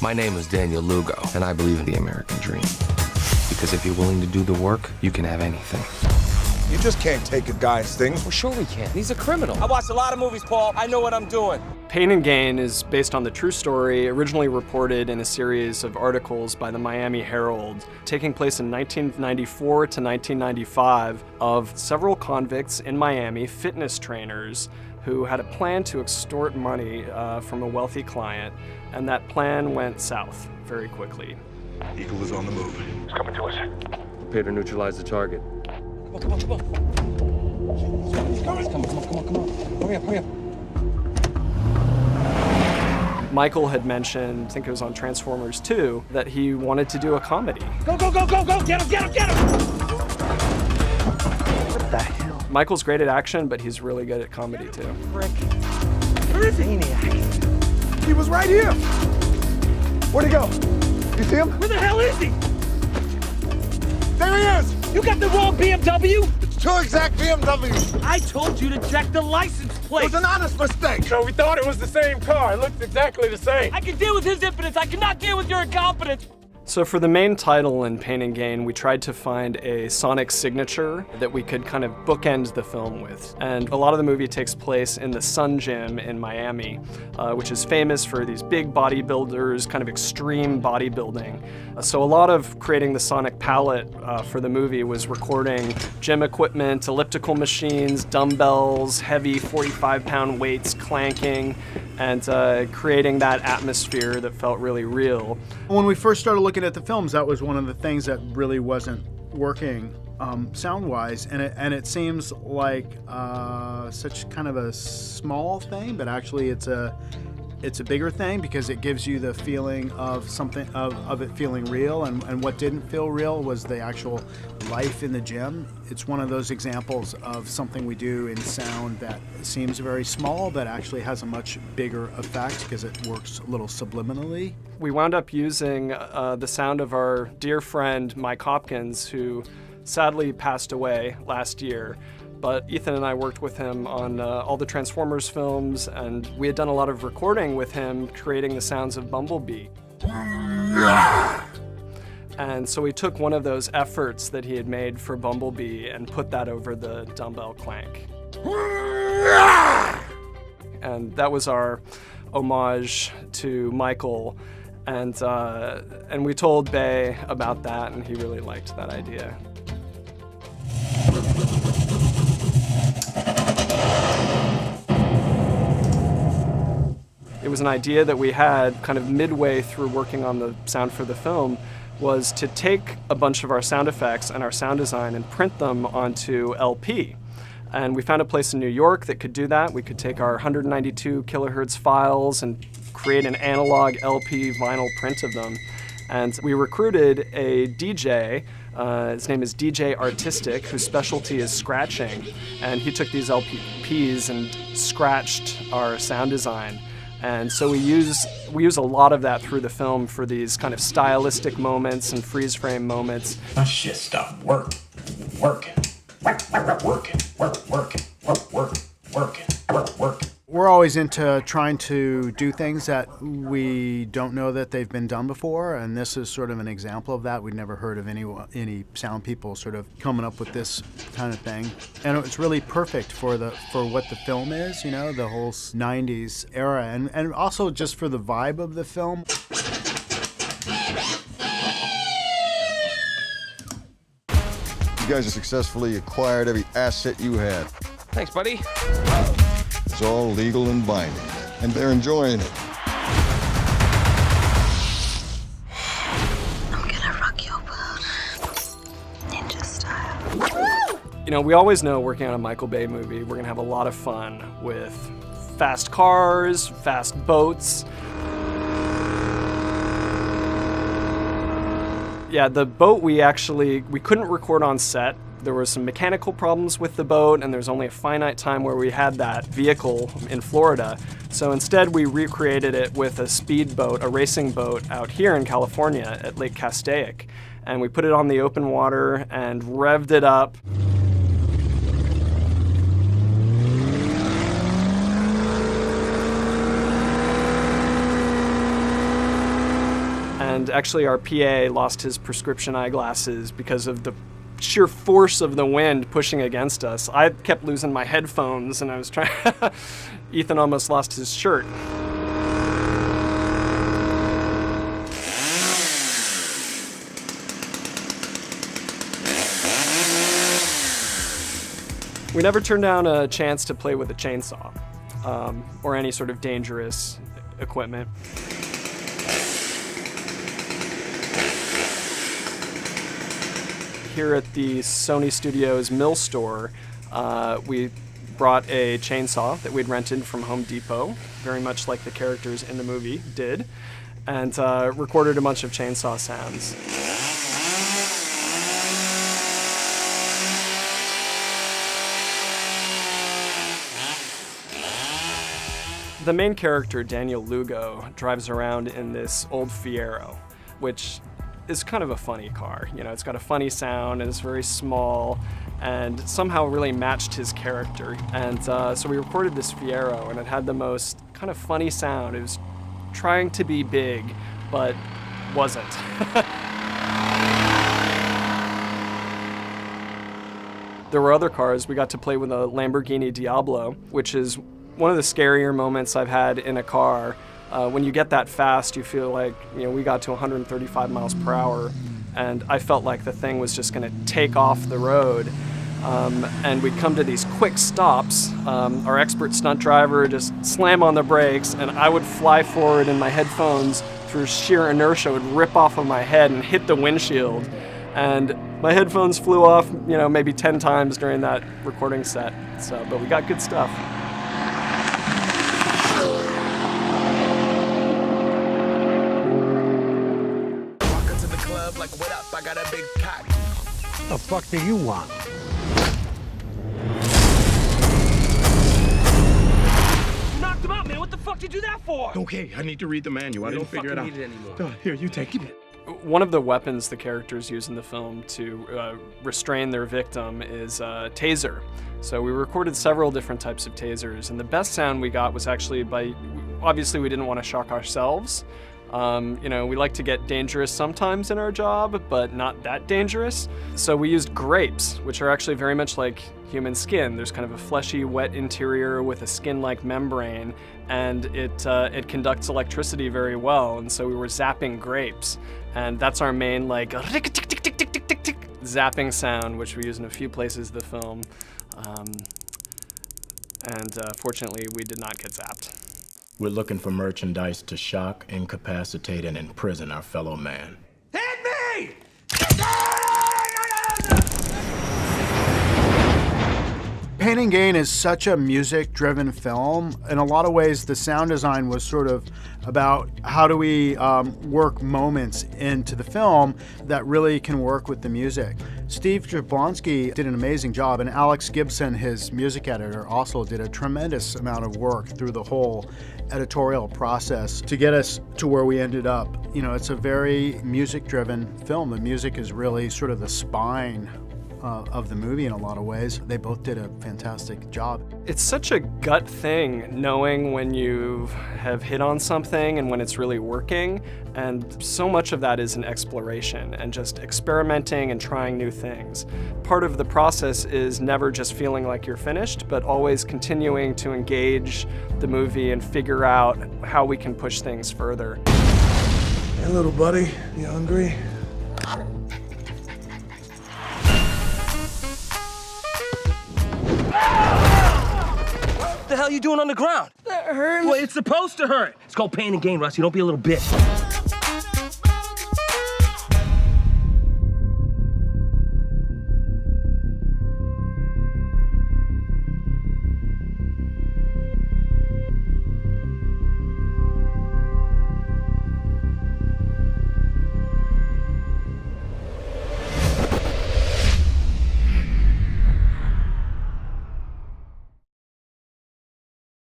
My name is Daniel Lugo, and I believe in the American dream. Because if you're willing to do the work, you can have anything. You just can't take a guy's things. Well, sure we can. He's a criminal. I watched a lot of movies, Paul. I know what I'm doing. Pain and Gain is based on the true story, originally reported in a series of articles by the Miami Herald, taking place in 1994 to 1995, of several convicts in Miami, fitness trainers, who had a plan to extort money from a wealthy client, and that plan went south very quickly. Eagle is on the move. He's coming to us. Prepare to neutralize the target. Come on. Come on. Hurry up. Michael had mentioned, I think it was on Transformers 2, that he wanted to do a comedy. Go. Get him. What the hell? Michael's great at action, but he's really good at comedy too. Frick. Where is he? He was right here. Where'd he go? You see him? Where the hell is he? There he is! You got the wrong BMW? It's two exact BMWs. I told you to check the license It plate. was an honest mistake. So we thought it was the same car. It looks exactly the same. I can deal with his impotence. I cannot deal with your incompetence. So for the main title in Pain and Gain, we tried to find a sonic signature that we could kind of bookend the film with. And a lot of the movie takes place in the Sun Gym in Miami, which is famous for these big bodybuilders, kind of extreme bodybuilding. So a lot of creating the sonic palette for the movie was recording gym equipment, elliptical machines, dumbbells, heavy 45-pound weights clanking, and creating that atmosphere that felt really real. When we first started looking at the films, that was one of the things that really wasn't working sound-wise, and it seems like such kind of a small thing, but actually it's a bigger thing because it gives you the feeling of something of it feeling real, and what didn't feel real was the actual life in the gym. It's one of those examples of something we do in sound that seems very small but actually has a much bigger effect because it works a little subliminally. We wound up using the sound of our dear friend Mike Hopkins, who sadly passed away last year. But Ethan and I worked with him on all the Transformers films, and we had done a lot of recording with him, creating the sounds of Bumblebee. And so we took one of those efforts that he had made for Bumblebee and put that over the dumbbell clank. And that was our homage to Michael. And we told Bay about that, and he really liked that idea. It was an idea that we had kind of midway through working on the sound for the film, was to take a bunch of our sound effects and our sound design and print them onto LP. And we found a place in New York that could do that. We could take our 192 kilohertz files and create an analog LP vinyl print of them. And we recruited a DJ, his name is DJ Artistic, whose specialty is scratching. And he took these LPs and scratched our sound design. And so we use a lot of that through the film for these kind of stylistic moments and freeze frame moments. My shit stopped working. We're always into trying to do things that we don't know that they've been done before, and this is sort of an example of that. We'd never heard of any sound people sort of coming up with this kind of thing, and it's really perfect for what the film is, you know, the whole 90s era, and also just for the vibe of the film. You guys have successfully acquired every asset you had. Thanks, buddy. It's all legal and binding, and they're enjoying it. I'm gonna rock your world, ninja style. You know, we always know working on a Michael Bay movie, we're gonna have a lot of fun with fast cars, fast boats. Yeah, the boat we couldn't record on set. There were some mechanical problems with the boat, and there's only a finite time where we had that vehicle in Florida. So instead we recreated it with a speedboat, a racing boat out here in California at Lake Castaic. And we put it on the open water and revved it up. And actually our PA lost his prescription eyeglasses because of the sheer force of the wind pushing against us. I kept losing my headphones and I was trying Ethan almost lost his shirt. We never turned down a chance to play with a chainsaw or any sort of dangerous equipment. Here at the Sony Studios Mill store, we brought a chainsaw that we'd rented from Home Depot, very much like the characters in the movie did, and recorded a bunch of chainsaw sounds. The main character, Daniel Lugo, drives around in this old Fiero, which is kind of a funny car. You know, it's got a funny sound and it's very small and somehow really matched his character. And so we recorded this Fiero and it had the most kind of funny sound. It was trying to be big, but wasn't. There were other cars. We got to play with a Lamborghini Diablo, which is one of the scarier moments I've had in a car. When you get that fast, you feel like, you know, we got to 135 miles per hour, and I felt like the thing was just going to take off the road. And we'd come to these quick stops. Our expert stunt driver would just slam on the brakes, and I would fly forward, and my headphones, through sheer inertia, would rip off of my head and hit the windshield. And my headphones flew off, you know, maybe 10 times during that recording set. So, but we got good stuff. What up? I got a big cock. The fuck do you want? You knocked him out, man. What the fuck did you do that for? Okay, I need to read the manual. I didn't figure it out. Need it anymore. Here, you take it. One of the weapons the characters use in the film to restrain their victim is a taser. So we recorded several different types of tasers, and the best sound we got was actually by, obviously we didn't want to shock ourselves. You know, we like to get dangerous sometimes in our job, but not that dangerous. So we used grapes, which are actually very much like human skin. There's kind of a fleshy, wet interior with a skin-like membrane, and it conducts electricity very well. And so we were zapping grapes, and that's our main like zapping sound, which we use in a few places in the film. Fortunately, we did not get zapped. We're looking for merchandise to shock, incapacitate, and imprison our fellow man. Hit me! Pain and Gain is such a music-driven film. In a lot of ways, the sound design was sort of about how do we work moments into the film that really can work with the music. Steve Jablonski did an amazing job, and Alex Gibson, his music editor, also did a tremendous amount of work through the whole editorial process to get us to where we ended up. You know, it's a very music-driven film. The music is really sort of the spine of the movie in a lot of ways. They both did a fantastic job. It's such a gut thing knowing when you have hit on something and when it's really working, and so much of that is an exploration and just experimenting and trying new things. Part of the process is never just feeling like you're finished, but always continuing to engage the movie and figure out how we can push things further. Hey, little buddy, you hungry? What the hell are you doing on the ground? That hurts. Well, it's supposed to hurt. It's called pain and gain, Rusty. Don't be a little bitch.